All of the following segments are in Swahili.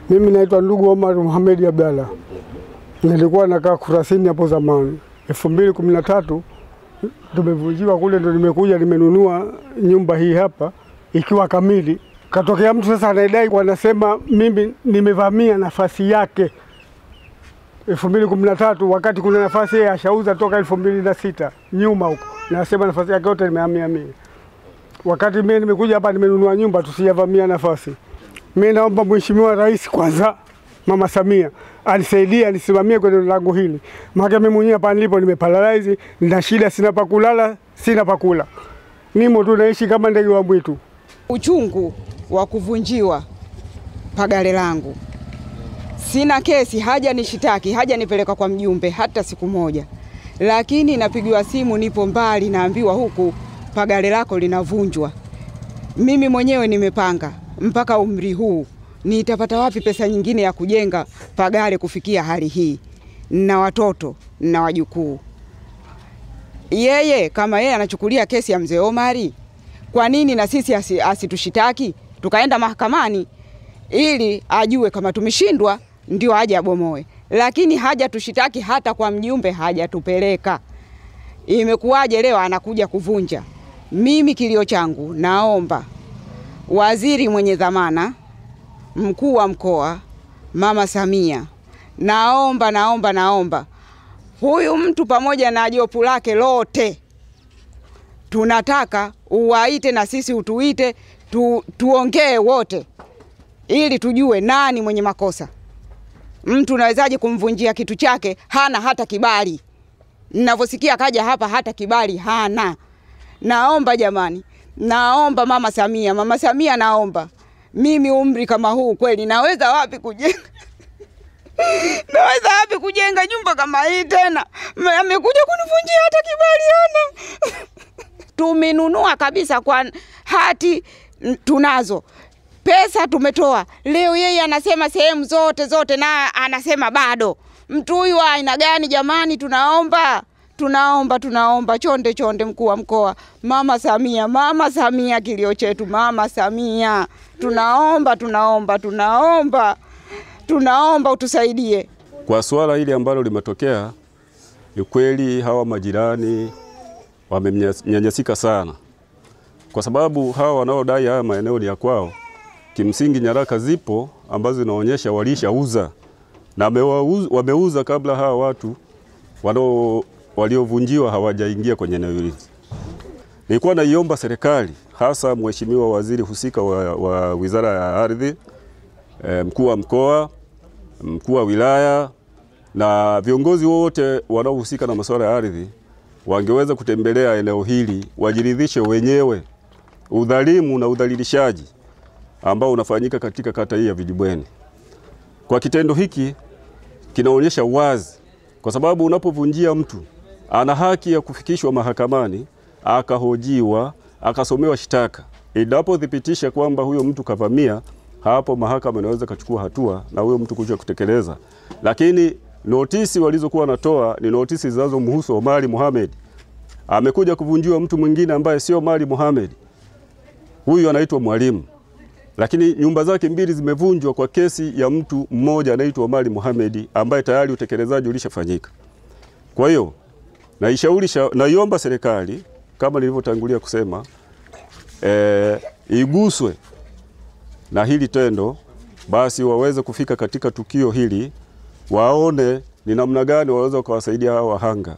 Mimi naitwa ndugu Omar Muhammad Abdalla. Nilikuwa nakaa Kurasini hapo zamani. 2013 tumevunjiwa kule, ndo nimekuja nimenunua nyumba hii hapa ikiwa kamili. Katokea mtu sasa anaidai, wanasema mimi nimevamia nafasi yake 2013 wakati kuna nafasi yeye ashauza toka 2006 nyuma huko. Nasema nafasi yake yote nimehamia mimi. Wakati mimi nimekuja hapa nimenunua nyumba, tusijavamia nafasi. Mimi naomba Mheshimiwa Rais kwanza, Mama Samia anisaidie, anisimamie kwenye lango hili. Maana mimi mwenyewe hapa nilipo nimeparalyze, nina shida, sina pa kulala, sina pa kula. Nimo tu naishi kama ndege wa mwitu. Uchungu wa kuvunjiwa pagale langu. Sina kesi, haja nishitaki, haja nipeleka kwa mjumbe hata siku moja. Lakini napigiwa simu, nipo mbali, naambiwa huku pagale lako linavunjwa. Mimi mwenyewe nimepanga mpaka umri huu, nitapata wapi pesa nyingine ya kujenga pagale kufikia hali hii? Na watoto na wajukuu. Yeye kama yeye anachukulia kesi ya mzee Omari, kwa nini na sisi asitushitaki tukaenda mahakamani ili ajue kama tumeshindwa ndio aje abomoe? Lakini haja tushitaki, hata kwa mjumbe haja tupeleka. Imekuwaje leo anakuja kuvunja? Mimi kilio changu, naomba waziri mwenye dhamana, mkuu wa mkoa, Mama Samia, naomba huyu mtu pamoja na jopo lake lote, tunataka uwaite na sisi utuite, tuongee wote ili tujue nani mwenye makosa. Mtu unawezaje kumvunjia kitu chake, hana hata kibali? Ninavyosikia kaja hapa hata kibali hana. Naomba jamani, naomba Mama Samia, naomba. Mimi umri kama huu kweli naweza wapi kujenga? Naweza wapi kujenga nyumba kama hii tena? Amekuja kunivunjia hata kibali hana. Tumenunua kabisa kwa hati tunazo. Pesa tumetoa. Leo yeye anasema sehemu zote na anasema bado. Mtu huyu wa aina gani jamani? Tunaomba chonde mkuu wa mkoa, Mama Samia kilio chetu, Mama Samia. Tunaomba utusaidie. Kwa swala hili ambalo limetokea, ni kweli hawa majirani wamenyanyasika sana. Kwa sababu hawa wanaodai haya maeneo ni ya kwao, kimsingi nyaraka zipo ambazo zinaonyesha walishauza na wameuza kabla hawa watu waliovunjiwa hawajaingia kwenye eneo hili. Nilikuwa naiomba serikali, hasa mheshimiwa waziri husika wa Wizara ya Ardhi, mkuu wa mkoa, mkuu wa wilaya na viongozi wote wanaohusika na masuala ya ardhi, wangeweza kutembelea eneo hili, wajiridhishe wenyewe udhalimu na udhalilishaji ambao unafanyika katika kata hii ya Vidibweni. Kwa kitendo hiki kinaonyesha wazi, kwa sababu unapovunjia mtu ana haki ya kufikishwa mahakamani, akahojiwa, akasomewa shtaka. Inapothibitisha kwamba huyo mtu kavamia, hapo mahakama inaweza kuchukua hatua na huyo mtu kuja kutekeleza. Lakini notisi walizokuwa natoa ni notisi zinazomhusu Omari Mohamed. Amekuja kuvunjiwa mtu mwingine ambaye sio Omari Mohamed. Huyu anaitwa Mwalimu. Lakini nyumba zake mbili zimevunjwa kwa kesi ya mtu mmoja anaitwa Omari Mohamed ambaye tayari utekelezaji ulishafanyika. Kwa hiyo naiomba serikali kama nilivyotangulia kusema, iguswe na hili tendo, basi waweze kufika katika tukio hili, waone ni namna gani waweza kuwasaidia hawa wahanga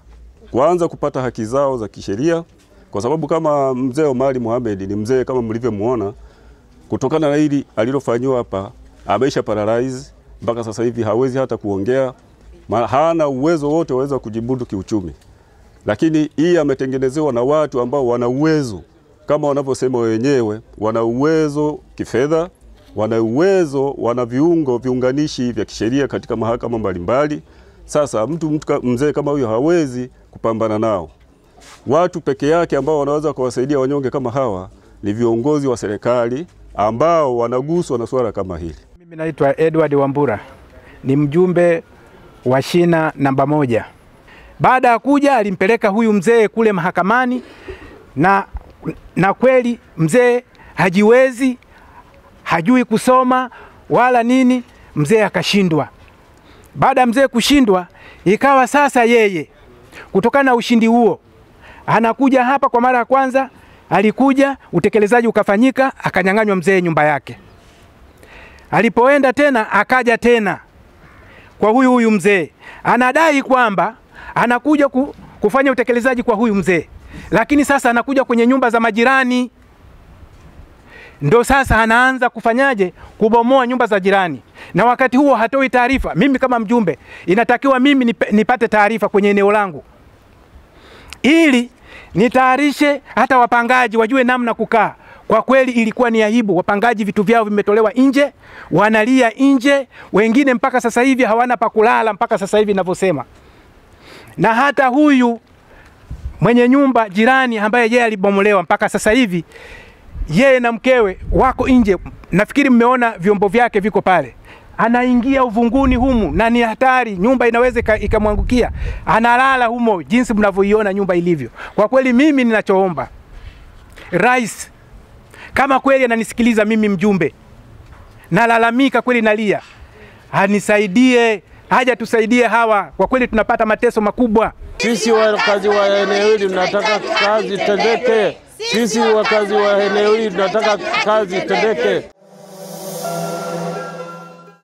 kwanza kupata haki zao za kisheria, kwa sababu kama mzee Omari Mohamed ni mzee kama mlivyomuona, kutokana na hili alilofanywa hapa ameisha paralyze mpaka sasa hivi hawezi hata kuongea, hana uwezo wote waweza kujimudu kiuchumi. Lakini hii ametengenezewa na watu ambao wana uwezo, kama wanavyosema wenyewe, wana uwezo kifedha, wana uwezo, wana viunganishi vya kisheria katika mahakama mbalimbali. Sasa mtu mzee kama huyo hawezi kupambana nao. Watu peke yake ambao wanaweza kuwasaidia wanyonge kama hawa ni viongozi wa serikali ambao wanaguswa na swala kama hili. Mimi naitwa Edward Wambura, ni mjumbe wa shina namba 1. Baada ya kuja alimpeleka huyu mzee kule mahakamani na kweli mzee hajiwezi, hajui kusoma wala nini. mzee akashindwa. Baada ya mzee kushindwa, ikawa sasa yeye kutokana na ushindi huo anakuja hapa kwa mara ya kwanza. Alikuja, utekelezaji ukafanyika, akanyang'anywa mzee nyumba yake. Alipoenda tena akaja tena kwa huyu mzee, anadai kwamba anakuja kufanya utekelezaji kwa huyu mzee, lakini sasa anakuja kwenye nyumba za majirani. Ndo sasa anaanza kufanyaje? Kubomoa nyumba za jirani, na wakati huo hatoi taarifa. Mimi kama mjumbe inatakiwa mimi nipate taarifa kwenye eneo langu, ili nitayarishe hata wapangaji wajue namna kukaa. Kwa kweli ilikuwa ni aibu, wapangaji vitu vyao vimetolewa nje, wanalia nje, wengine mpaka sasa hivi hawana pa kulala mpaka sasa hivi ninavyosema. Na hata huyu mwenye nyumba jirani ambaye yeye alibomolewa mpaka sasa hivi yeye na mkewe wako nje. Nafikiri mmeona vyombo vyake viko pale. Anaingia uvunguni humu na ni hatari, nyumba inaweza ikamwangukia. Analala humo jinsi mnavyoiona nyumba ilivyo. Kwa kweli mimi ninachoomba Rais, kama kweli ananisikiliza mimi mjumbe, nalalamika kweli, nalia, anisaidie, haja tusaidie hawa. Kwa kweli tunapata mateso makubwa. Sisi wakazi wa eneo hili tunataka kazi tendeke. Sisi wakazi wa eneo hili tunataka kazi tendeke.